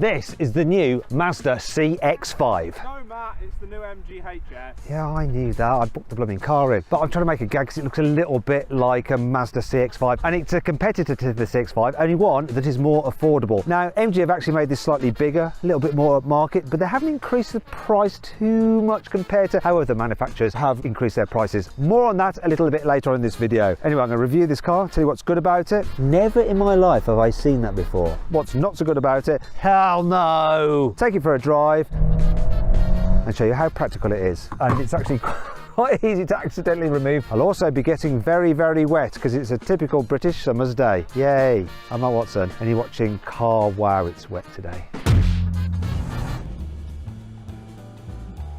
This is the new Mazda CX-5. No, Matt, it's the new MG HS. Yeah, I knew that. I booked the blooming car in. But I'm trying to make a gag because it looks a little bit like a Mazda CX-5. And it's a competitor to the CX-5, only one that is more affordable. Now, MG have actually made this slightly bigger, a little bit more upmarket, but they haven't increased the price too much compared to how other manufacturers have increased their prices. More on that a little bit later on in this video. Anyway, I'm going to review this car, tell you what's good about it. Never in my life have I seen that before. What's not so good about it? Hell no! Take it for a drive and show you how practical it is. And it's actually quite easy to accidentally remove. I'll also be getting very, very wet because it's a typical British summer's day. Yay! I'm Matt Watson and you're watching Carwow. It's wet today.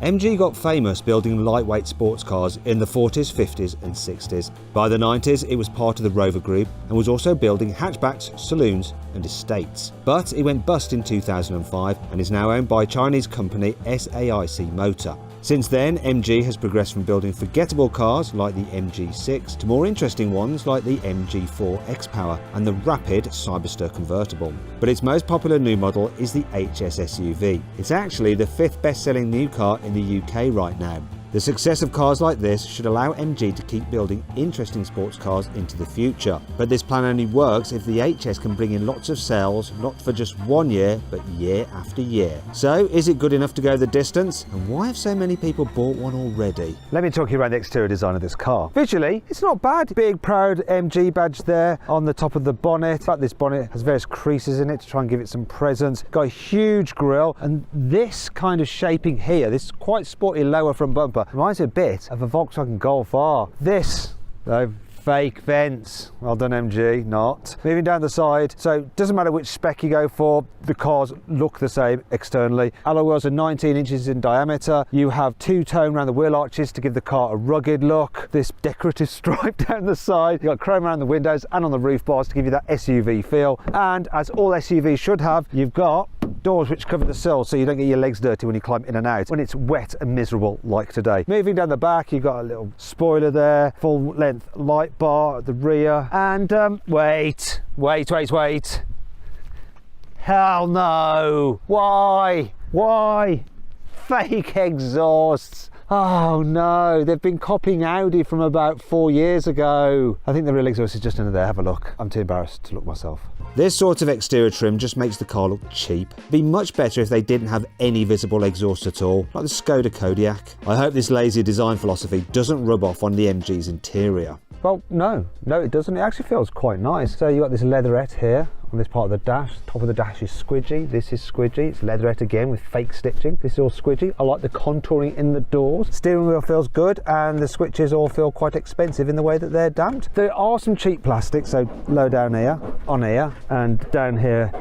MG got famous building lightweight sports cars in the 40s, 50s and 60s. By the 90s it was part of the Rover Group and was also building hatchbacks, saloons and estates. But it went bust in 2005 and is now owned by Chinese company SAIC Motor. Since then, MG has progressed from building forgettable cars like the MG6 to more interesting ones like the MG4 X-Power and the rapid Cyberster convertible. But its most popular new model is the HS SUV. It's actually the 5th best-selling new car in the UK right now. The success of cars like this should allow MG to keep building interesting sports cars into the future. But this plan only works if the HS can bring in lots of sales, not for just 1 year, but year after year. So, is it good enough to go the distance? And why have so many people bought one already? Let me talk you around the exterior design of this car. Visually, it's not bad. Big, proud MG badge there on the top of the bonnet. In fact, this bonnet has various creases in it to try and give it some presence. Got a huge grille, and this kind of shaping here, this quite sporty lower front bumper, reminds me a bit of a Volkswagen Golf R. This, though, fake vents. Well done, MG, not. Moving down the side, so it doesn't matter which spec you go for, the cars look the same externally. Alloy wheels are 19 inches in diameter. You have two-tone around the wheel arches to give the car a rugged look. This decorative stripe down the side. You've got chrome around the windows and on the roof bars to give you that SUV feel. And as all SUVs should have, you've got doors which cover the sill so you don't get your legs dirty when you climb in and out when it's wet and miserable like today. Moving down the back, you've got a little spoiler there, full length light bar at the rear, and wait. Hell no! Why? Fake exhausts. Oh no, they've been copying Audi from about 4 years ago. I think the real exhaust is just under there. Have a look. I'm too embarrassed to look myself. This sort of exterior trim just makes the car look cheap. It'd be much better if they didn't have any visible exhaust at all, like the Skoda Kodiaq. I hope this lazy design philosophy doesn't rub off on the MG's interior. Well, no, it doesn't. It actually feels quite nice. So you've got this leatherette here on this part of the dash. Top of the dash is squidgy. This is squidgy. It's leatherette again with fake stitching. This is all squidgy. I like the contouring in the doors. Steering wheel feels good, and the switches all feel quite expensive in the way that they're damped. There are some cheap plastics, so low down here, on here, and down here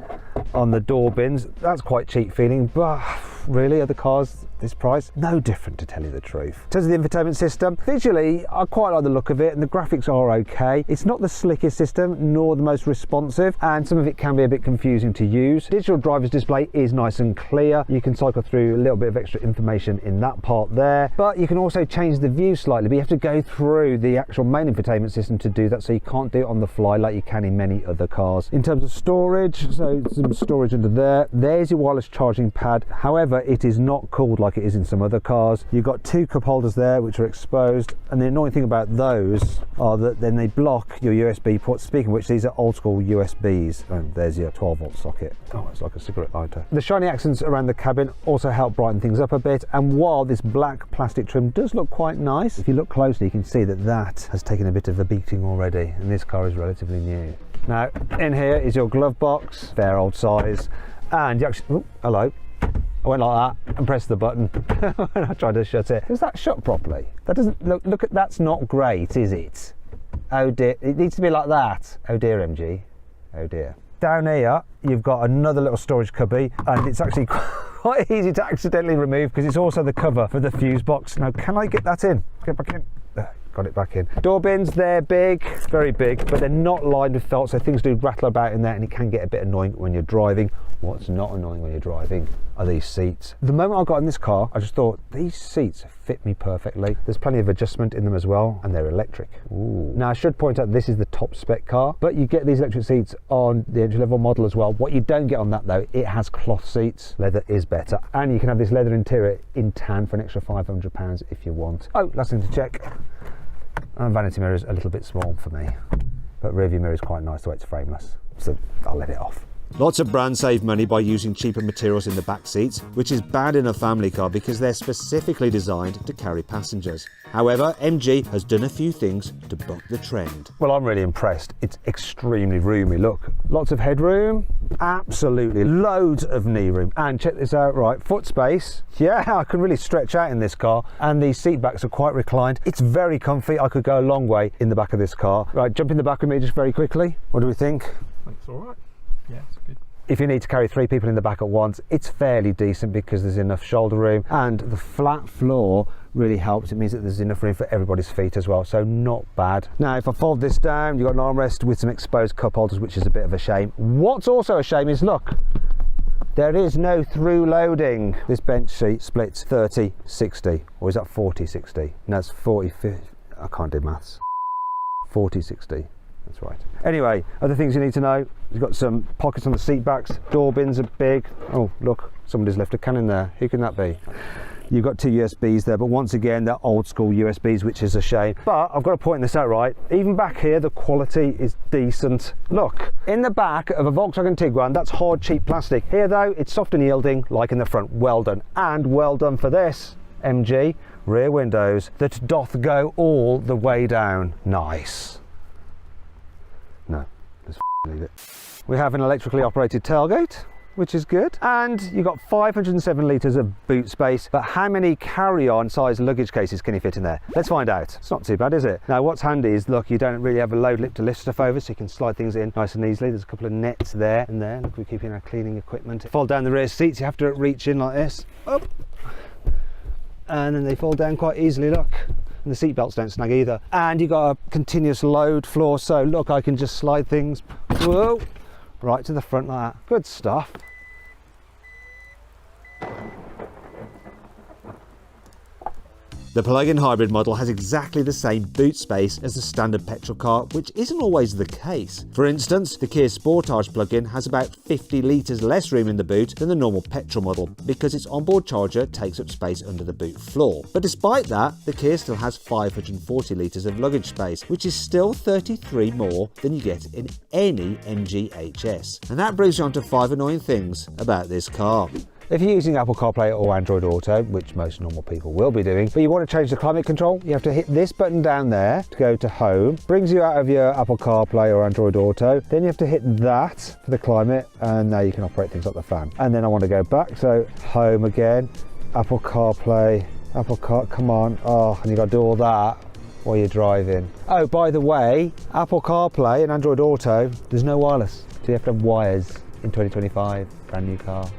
on the door bins. That's quite cheap feeling, but really, are the cars this price? No different, to tell you the truth. In terms of the infotainment system, visually I quite like the look of it and the graphics are okay. It's not the slickest system nor the most responsive, and some of it can be a bit confusing to use. Digital driver's display is nice and clear. You can cycle through a little bit of extra information in that part there, but you can also change the view slightly, but you have to go through the actual main infotainment system to do that, so you can't do it on the fly like you can in many other cars. In terms of storage, so some storage under there. There's your wireless charging pad. However, it is not cooled like it is in some other cars. You've got two cup holders there which are exposed, and the annoying thing about those are that then they block your USB ports. Speaking of which, these are old school USBs. And there's your 12-volt socket. Oh, it's like a cigarette lighter. The shiny accents around the cabin also help brighten things up a bit, and while this black plastic trim does look quite nice, if you look closely you can see that that has taken a bit of a beating already, and this car is relatively new. Now in here is your glove box, fair old size, and you actually, oh, hello. I went like that and pressed the button when I tried to shut it. Does that shut properly? That doesn't look at, that's not great, is it? Oh dear, it needs to be like that. Oh dear, MG. Oh dear. Down here you've got another little storage cubby, and it's actually quite easy to accidentally remove because it's also the cover for the fuse box. Now can I get that in? Get back in. got it back in. Door bins, they're big, very big, but they're not lined with felt, so things do rattle about in there and it can get a bit annoying when you're driving. What's not annoying when you're driving are these seats. The moment I got in this car, I just thought, these seats fit me perfectly. There's plenty of adjustment in them as well, and they're electric. Ooh. Now I should point out this is the top spec car, but you get these electric seats on the entry-level model as well. What you don't get on that though, it has cloth seats. Leather is better, and you can have this leather interior in tan for an extra £500 if you want. Oh, last thing to check. Vanity mirror is a little bit small for me, but rear view mirror is quite nice the way it's frameless, so I'll let it off. Lots of brands save money by using cheaper materials in the back seats, which is bad in a family car because they're specifically designed to carry passengers. However, MG has done a few things to buck the trend. Well, I'm really impressed. It's extremely roomy. Look, lots of headroom, absolutely loads of knee room. And check this out, right, foot space. Yeah, I can really stretch out in this car, and these seat backs are quite reclined. It's very comfy. I could go a long way in the back of this car. Right, jump in the back with me just very quickly. What do we think? That's all right. Yeah, it's good. If you need to carry 3 people in the back at once, it's fairly decent because there's enough shoulder room, and the flat floor really helps. It means that there's enough room for everybody's feet as well, so not bad. Now, if I fold this down, you've got an armrest with some exposed cup holders, which is a bit of a shame. What's also a shame is, look, there is no through loading. This bench seat splits 30-60, or is that 40-60? No, it's 40-50. I can't do maths. 40-60. That's right. Anyway, other things you need to know. You've got some pockets on the seat backs. Door bins are big. Oh, look, somebody's left a can in there. Who can that be? You've got 2 USBs there, but once again, they're old school USBs, which is a shame. But I've got to point this out, right? Even back here, the quality is decent. Look, in the back of a Volkswagen Tiguan, that's hard, cheap plastic. Here though, it's soft and yielding, like in the front. Well done. And well done for this, MG. Rear windows that doth go all the way down. Nice. No, let's leave it. We have an electrically operated tailgate, which is good, and you've got 507 litres of boot space, but how many carry-on size luggage cases can you fit in there? Let's find out. It's not too bad, is it? Now what's handy is, look, you don't really have a load lip to lift stuff over, so you can slide things in nice and easily. There's a couple of nets there and there. Look, we're keeping our cleaning equipment. Fold down the rear seats, you have to reach in like this, up, and then they fold down quite easily, look. And the seat belts don't snag either. And you've got a continuous load floor, so look, I can just slide things, whoa, right to the front like that. Good stuff. The plug-in hybrid model has exactly the same boot space as the standard petrol car, which isn't always the case. For instance, the Kia Sportage plug-in has about 50 litres less room in the boot than the normal petrol model, because its onboard charger takes up space under the boot floor. But despite that, the Kia still has 540 litres of luggage space, which is still 33 more than you get in any MG HS. And that brings you on to 5 annoying things about this car. If you're using Apple CarPlay or Android Auto, which most normal people will be doing, but you want to change the climate control, you have to hit this button down there to go to home. Brings you out of your Apple CarPlay or Android Auto. Then you have to hit that for the climate, and now you can operate things like the fan. And then I want to go back, so home again, Apple CarPlay, come on. Oh, and you've got to do all that while you're driving. Oh, by the way, Apple CarPlay and Android Auto, there's no wireless. So you have to have wires in 2025, brand new car.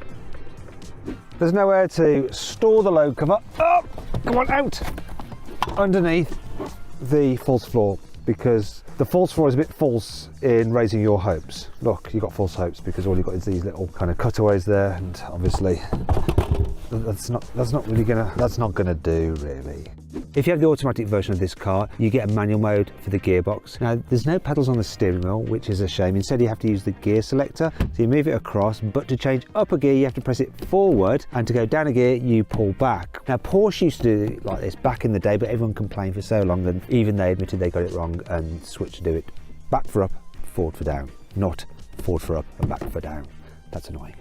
There's nowhere to store the load cover. Oh, come on, out! Underneath the false floor, because the false floor is a bit false in raising your hopes. Look, you've got false hopes because all you've got is these little kind of cutaways there, and obviously that's not gonna do really. If you have the automatic version of this car, you get a manual mode for the gearbox. Now, there's no pedals on the steering wheel, which is a shame. Instead, you have to use the gear selector. So you move it across, but to change up a gear, you have to press it forward, and to go down a gear, you pull back. Now, Porsche used to do it like this back in the day, but everyone complained for so long, and even they admitted they got it wrong and switched to do it back for up, forward for down, not forward for up and back for down. That's annoying.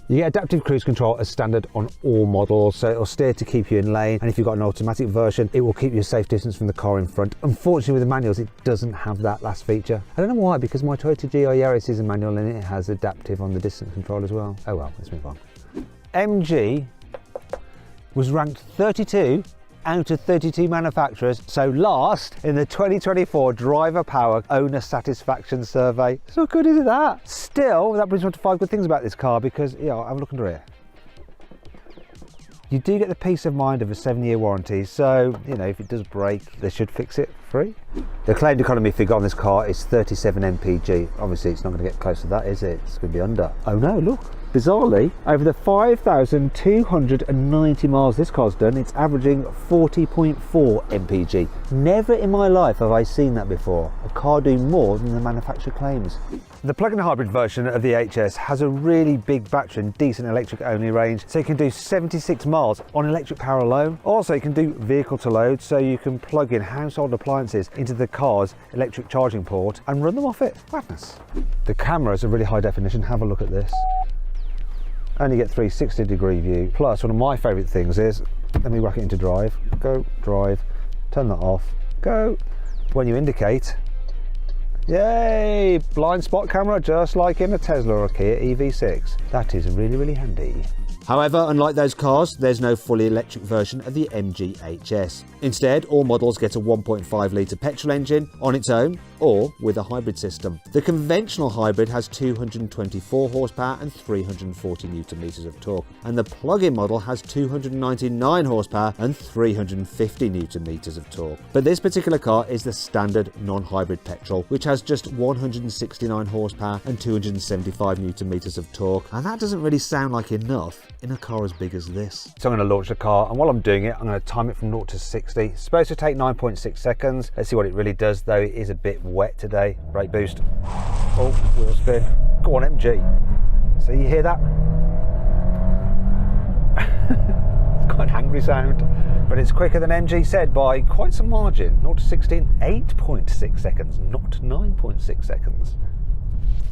You get adaptive cruise control as standard on all models, so it'll steer to keep you in lane, and if you've got an automatic version, it will keep you a safe distance from the car in front. Unfortunately, with the manuals, it doesn't have that last feature. I don't know why, because my Toyota GR Yaris is a manual and it has adaptive on the distance control as well. Oh well, let's move on. MG was ranked 32 out of 32 manufacturers, so last in the 2024 Driver Power Owner Satisfaction Survey. So good, isn't that? Still, that brings me on to 5 good things about this car, because, you know, have a look under here. You do get the peace of mind of a 7-year warranty, so, you know, if it does break, they should fix it free. The claimed economy figure on this car is 37 mpg. Obviously, it's not going to get close to that, is it? It's going to be under. Oh no, look. Bizarrely, over the 5,290 miles this car's done, it's averaging 40.4 mpg. Never in my life have I seen that before. A car doing more than the manufacturer claims. The plug-in hybrid version of the HS has a really big battery and decent electric only range, so you can do 76 miles on electric power alone. Also, you can do vehicle to load, so you can plug in household appliances into the car's electric charging port and run them off it. Madness. The cameras are really high definition. Have a look at this. Only get 360-degree view. Plus, one of my favourite things is, let me whack it into drive. Go, drive, turn that off, go. When you indicate, yay, blind spot camera, just like in a Tesla or a Kia EV6. That is really, really handy. However, unlike those cars, there's no fully electric version of the MG HS. Instead, all models get a 1.5 litre petrol engine on its own or with a hybrid system. The conventional hybrid has 224 horsepower and 340 newton meters of torque, and the plug-in model has 299 horsepower and 350 newton meters of torque. But this particular car is the standard non-hybrid petrol, which has just 169 horsepower and 275 newton meters of torque, and that doesn't really sound like enough in a car as big as this. So I'm going to launch the car, and while I'm doing it, I'm going to time it from 0 to 60. It's supposed to take 9.6 seconds. Let's see what it really does, though. It is a bit wet today. Brake boost. Oh, wheel spin. Go on, MG. So you hear that? It's quite an angry sound, but it's quicker than MG said by quite some margin. 0 to 60 in 8.6 seconds, not 9.6 seconds.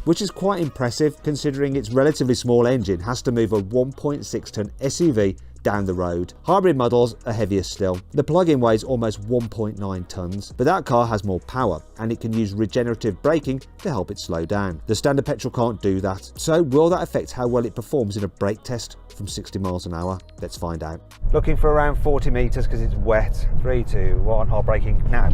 Which is quite impressive considering its relatively small engine has to move a 1.6 tonne SUV down the road. Hybrid models are heavier still. The plug-in weighs almost 1.9 tonnes, but that car has more power and it can use regenerative braking to help it slow down. The standard petrol can't do that. So will that affect how well it performs in a brake test from 60 miles an hour? Let's find out. Looking for around 40 metres because it's wet. 3, 2, 1, hard braking now.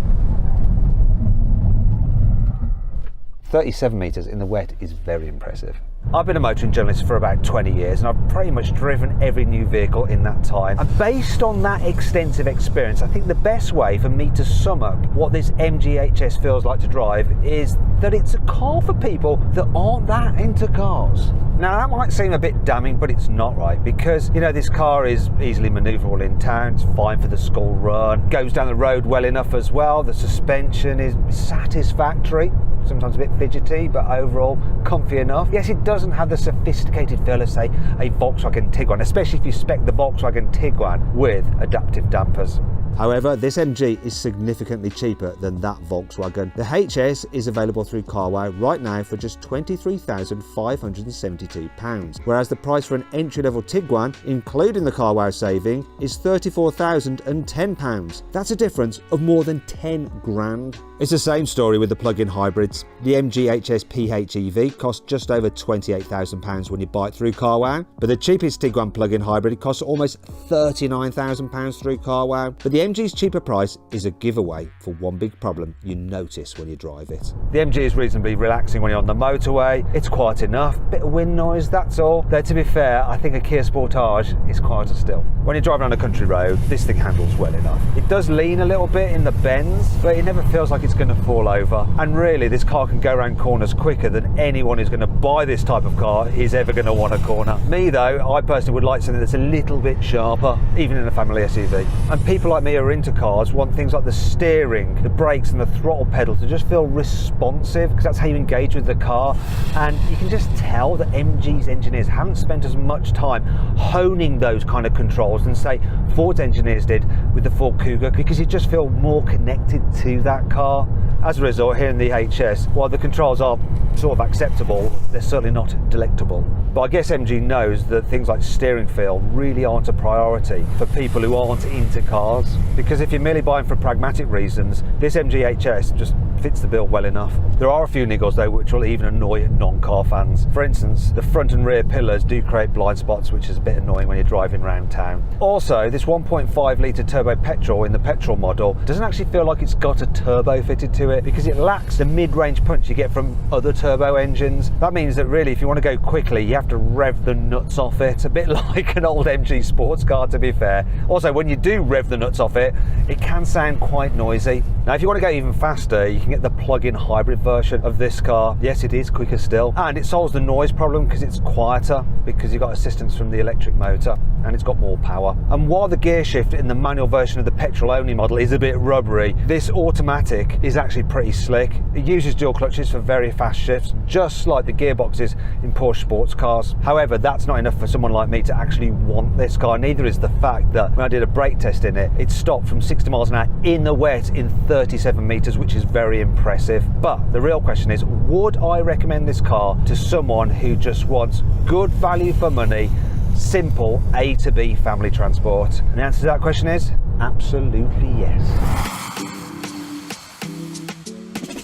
37 metres in the wet is very impressive. I've been a motoring journalist for about 20 years and I've pretty much driven every new vehicle in that time. And based on that extensive experience, I think the best way for me to sum up what this MG HS feels like to drive is that it's a car for people that aren't that into cars. Now that might seem a bit damning, but it's not, right? Because, you know, this car is easily manoeuvrable in town, it's fine for the school run, goes down the road well enough as well, the suspension is satisfactory, sometimes a bit fidgety, but overall comfy enough. Yes, it doesn't have the sophisticated feel of, say, a Volkswagen Tiguan, especially if you spec the Volkswagen Tiguan with adaptive dampers. However, this MG is significantly cheaper than that Volkswagen. The HS is available through Carwow right now for just £23,572, whereas the price for an entry-level Tiguan, including the Carwow saving, is £34,010. That's a difference of more than 10 grand. It's the same story with the plug-in hybrids. The MG HS PHEV costs just over £28,000 when you buy it through Carwow, but the cheapest Tiguan plug-in hybrid costs almost £39,000 through Carwow. But the MG's cheaper price is a giveaway for one big problem you notice when you drive it. The MG is reasonably relaxing when you're on the motorway. It's quiet enough, bit of wind noise, that's all. Though to be fair, I think a Kia Sportage is quieter still. When you're driving on a country road, this thing handles well enough. It does lean a little bit in the bends, but it never feels like it's going to fall over. And really, this car can go around corners quicker than anyone who's going to buy this type of car is ever going to want a corner. Me though, I personally would like something that's a little bit sharper, even in a family SUV. And people like me who are into cars want things like the steering, the brakes and the throttle pedal to just feel responsive, because that's how you engage with the car. And you can just tell that MG's engineers haven't spent as much time honing those kind of controls than say Ford's engineers did with the Ford Kuga, because you just feel more connected to that car. As a result, here in the HS, while the controls are sort of acceptable, they're certainly not delectable. But I guess MG knows that things like steering feel really aren't a priority for people who aren't into cars, because if you're merely buying for pragmatic reasons, this MG HS just fits the bill well enough. There are a few niggles though which will even annoy non-car fans. For instance, the front and rear pillars do create blind spots, which is a bit annoying when you're driving around town. Also, this 1.5 litre turbo petrol in the petrol model doesn't actually feel like it's got a turbo fitted to it because it lacks the mid-range punch you get from other turbo engines. That means that really if you want to go quickly you have to rev the nuts off it, a bit like an old MG sports car to be fair. Also, when you do rev the nuts off it, it can sound quite noisy. Now if you want to go even faster, you can get the plug-in hybrid version of this car. Yes, it is quicker still, and it solves the noise problem because it's quieter, because you've got assistance from the electric motor and it's got more power. And while the gear shift in the manual version of the petrol only model is a bit rubbery, this automatic is actually pretty slick. It uses dual clutches for very fast shifts, just like the gearboxes in Porsche sports cars. However, that's not enough for someone like me to actually want this car. Neither is the fact that when I did a brake test in it, it stopped from 60 miles an hour in the wet in 37 meters, which is very impressive. But the real question is, would I recommend this car to someone who just wants good value for money, simple A to B family transport? And the answer to that question is absolutely yes.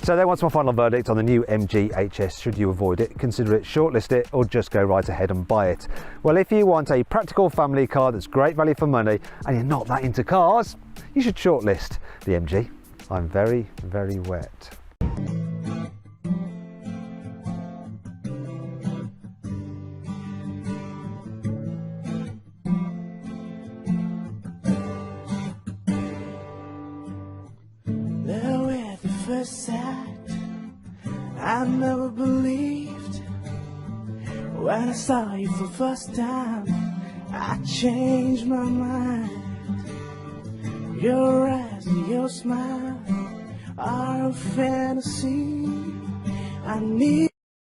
So then, what's my final verdict on the new MG HS? Should you avoid it, consider it, shortlist it, or just go right ahead and buy it? Well, if you want a practical family car that's great value for money and you're not that into cars, you should shortlist the MG. I'm very, very wet. First sight, I never believed. When I saw you for the first time, I changed my mind. Your eyes and your smile are a fantasy. I need